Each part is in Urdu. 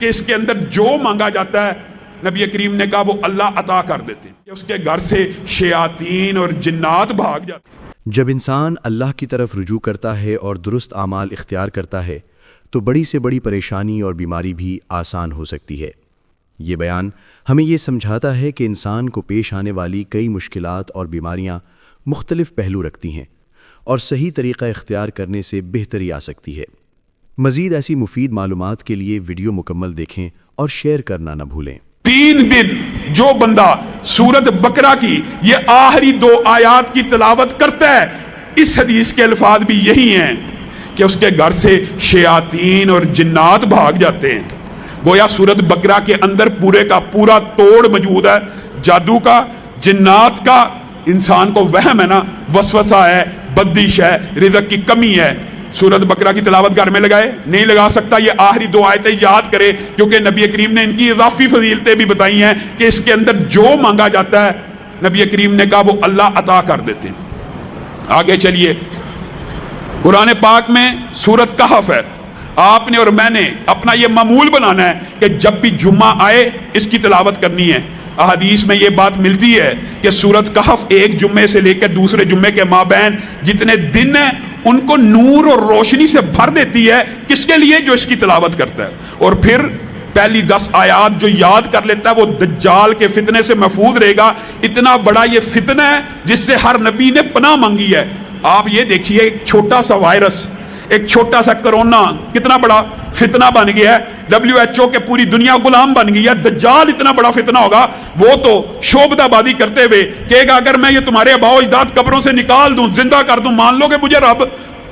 کہ اس کے اندر جو مانگا جاتا ہے نبی کریم نے کہا وہ اللہ عطا کر دیتے ہیں، کہ اس کے گھر سے شیاطین اور جنات بھاگ جاتے ہیں۔ جب انسان اللہ کی طرف رجوع کرتا ہے اور درست اعمال اختیار کرتا ہے تو بڑی سے بڑی پریشانی اور بیماری بھی آسان ہو سکتی ہے۔ یہ بیان ہمیں یہ سمجھاتا ہے کہ انسان کو پیش آنے والی کئی مشکلات اور بیماریاں مختلف پہلو رکھتی ہیں اور صحیح طریقہ اختیار کرنے سے بہتری آ سکتی ہے۔ مزید ایسی مفید معلومات کے لیے ویڈیو مکمل دیکھیں اور شیئر کرنا نہ بھولیں۔ 3 دن جو بندہ سورت بقرہ کی یہ آخری 2 آیات کی تلاوت کرتا ہے، اس حدیث کے الفاظ بھی یہی ہیں کہ اس کے گھر سے شیاطین اور جنات بھاگ جاتے ہیں۔ گویا سورت بقرہ کے اندر پورے کا پورا توڑ موجود ہے، جادو کا، جنات کا، انسان کو وہم ہے نا، وسوسہ ہے، بدش ہے، رزق کی کمی ہے۔ سورت بقرہ کی تلاوت گھر میں لگائے نہیں لگا سکتا، یہ آخری 2 آیتیں یاد کرے، کیونکہ نبی کریم نے ان کی اضافی فضیلتیں بھی بتائی ہیں کہ اس کے اندر جو مانگا جاتا ہے نبی کریم نے کہا وہ اللہ عطا کر دیتے ہیں۔ آگے چلیے، قرآن پاک میں سورت کہف ہے، آپ نے اور میں نے اپنا یہ معمول بنانا ہے کہ جب بھی جمعہ آئے اس کی تلاوت کرنی ہے۔ احادیث میں یہ بات ملتی ہے کہ سورت کہف ایک جمعے سے لے کر دوسرے جمعے کے مابین جتنے دن ہیں ان کو نور اور روشنی سے بھر دیتی ہے۔ کس کے لیے؟ جو اس کی تلاوت کرتا ہے۔ اور پھر پہلی 10 آیات جو یاد کر لیتا ہے وہ دجال کے فتنے سے محفوظ رہے گا۔ اتنا بڑا یہ فتنہ ہے جس سے ہر نبی نے پناہ مانگی ہے۔ آپ یہ دیکھیے، ایک چھوٹا سا وائرس، ایک چھوٹا سا کرونا کتنا بڑا فتنہ بن گیا ہے۔ WHO کے پوری دنیا غلام بن گئی ہے۔ دجال اتنا بڑا فتنہ ہوگا، وہ تو شعبدہ بازی کرتے ہوئے کہے گا اگر میں یہ تمہارے آباء و اجداد قبروں سے نکال دوں، زندہ کر دوں، مان لو گے مجھے رب؟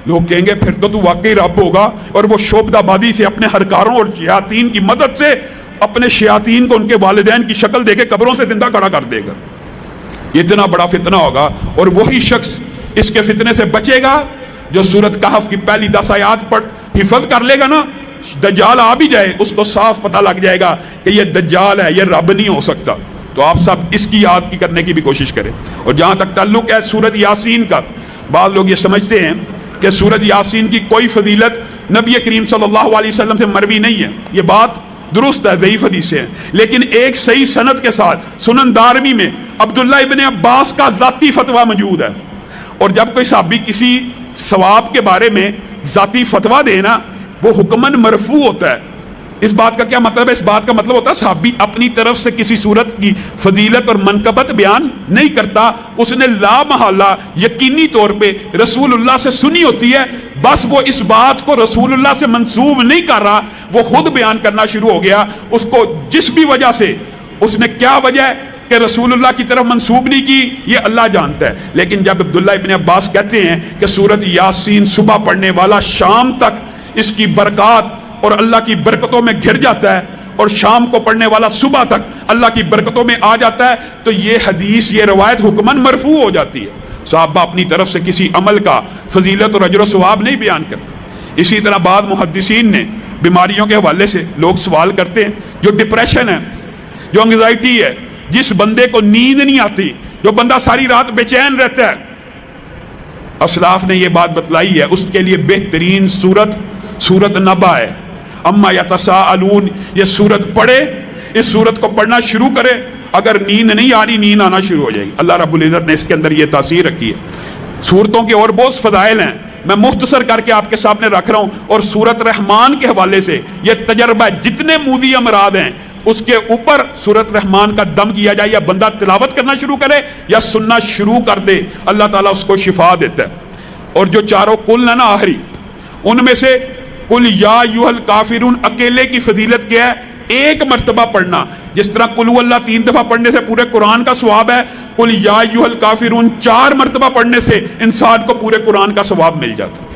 لوگ کہیں گے پھر تو واقعی رب ہوگا، اور وہ شعبدہ بازی سے اپنے ہرکاروں اور شیاطین کی مدد سے اپنے شیاطین کو ان کے والدین کی شکل دے کے قبروں سے زندہ کھڑا کر دے گا۔ اتنا بڑا فتنہ ہوگا، اور وہی شخص اس کے فتنے سے بچے گا جو سورت کہف کی پہلی 10 آیات پر حفظ کر لے گا نا۔ دجال آ بھی جائے اس کو صاف پتہ لگ جائے گا کہ یہ دجال ہے، یہ رب نہیں ہو سکتا۔ تو آپ سب اس کی یاد کرنے کی بھی کوشش کریں۔ اور جہاں تک تعلق ہے سورت یاسین کا، بعض لوگ یہ سمجھتے ہیں کہ سورت یاسین کی کوئی فضیلت نبی کریم صلی اللہ علیہ وسلم سے مروی نہیں ہے۔ یہ بات درست ہے، ضعیف حدیث ہے، لیکن ایک صحیح سند کے ساتھ سنن دارمی میں عبداللہ ابن عباس کا ذاتی فتویٰ موجود ہے۔ اور جب کوئی صحابی کسی ثواب کے بارے میں ذاتی فتویٰ دینا، وہ حکماً مرفوع ہوتا ہے۔ اس بات کا کیا مطلب ہے؟ اس بات کا مطلب ہوتا ہے صحابی اپنی طرف سے کسی صورت کی فضیلت اور منقبت بیان نہیں کرتا، اس نے لا محالہ یقینی طور پہ رسول اللہ سے سنی ہوتی ہے، بس وہ اس بات کو رسول اللہ سے منسوب نہیں کر رہا، وہ خود بیان کرنا شروع ہو گیا۔ اس کو جس بھی وجہ سے، اس نے کیا وجہ ہے کہ رسول اللہ کی طرف منسوب نہیں کی، یہ اللہ جانتا ہے۔ لیکن جب عبداللہ ابن عباس کہتے ہیں کہ سورت یاسین صبح پڑھنے والا شام تک اس کی برکات اور اللہ کی برکتوں میں گھر جاتا ہے، اور شام کو پڑھنے والا صبح تک اللہ کی برکتوں میں آ جاتا ہے، تو یہ حدیث، یہ روایت حکماً مرفوع ہو جاتی ہے۔ صحابہ اپنی طرف سے کسی عمل کا فضیلت اور اجر و ثواب نہیں بیان کرتے۔ اسی طرح بعض محدثین نے بیماریوں کے حوالے سے لوگ سوال کرتے ہیں، جو ڈپریشن ہے، جو انگزائٹی ہے، جس بندے کو نیند نہیں آتی، جو بندہ ساری رات بے چین رہتا ہے، اسلاف نے یہ بات بتلائی ہے اس کے لیے بہترین سورت نبا ہے۔ اما یتساءلون، یہ سورت پڑھے، اس سورت کو پڑھنا شروع کرے، اگر نیند نہیں آ رہی، نیند آنا شروع ہو جائے گی۔ اللہ رب العزت نے اس کے اندر یہ تاثیر رکھی ہے۔ سورتوں کے اور بہت فضائل ہیں، میں مختصر کر کے آپ کے سامنے رکھ رہا ہوں۔ اور سورت رحمان کے حوالے سے یہ تجربہ ہے، جتنے مودی امراض ہیں اس کے اوپر سورت رحمان کا دم کیا جائے، یا بندہ تلاوت کرنا شروع کرے یا سننا شروع کر دے، اللہ تعالیٰ اس کو شفا دیتا ہے۔ اور جو چاروں کل ہے نا آخری، ان میں سے قل یا ایھا الکافرون اکیلے کی فضیلت کیا ہے؟ ایک مرتبہ پڑھنا، جس طرح قل هو اللہ 3 دفعہ پڑھنے سے پورے قرآن کا ثواب ہے، قل یا ایھا الکافرون 4 مرتبہ پڑھنے سے انسان کو پورے قرآن کا ثواب مل جاتا ہے۔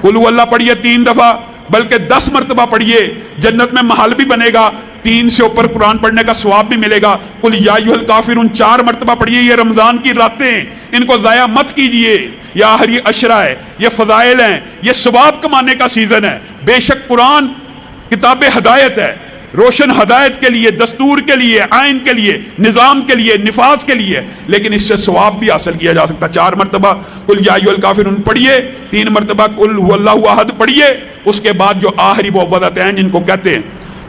قل هو اللہ پڑھیے 3 دفعہ، بلکہ 10 مرتبہ پڑھیے، جنت میں محل بھی بنے گا، 3 سے اوپر قرآن پڑھنے کا ثواب بھی ملے گا۔ قل یا ایھا الکافرون 4 مرتبہ پڑھیے، یہ رمضان کی راتیں، ان کو ضائع مت کیجئے، یہ آخری عشرہ ہے، یہ فضائل ہیں، یہ ثواب کمانے کا سیزن ہے۔ بے شک قرآن کتاب ہدایت ہے، روشن ہدایت کے لیے، دستور کے لیے، آئین کے لیے، نظام کے لیے، نفاذ کے لیے، لیکن اس سے ثواب بھی حاصل کیا جا سکتا۔ 4 مرتبہ قل یا ایھا الکافرون پڑھیے، 3 مرتبہ قل هو اللہ احد پڑھیے، اس کے بعد جو آخری وہ وضعتین جن کو کہتے ہیں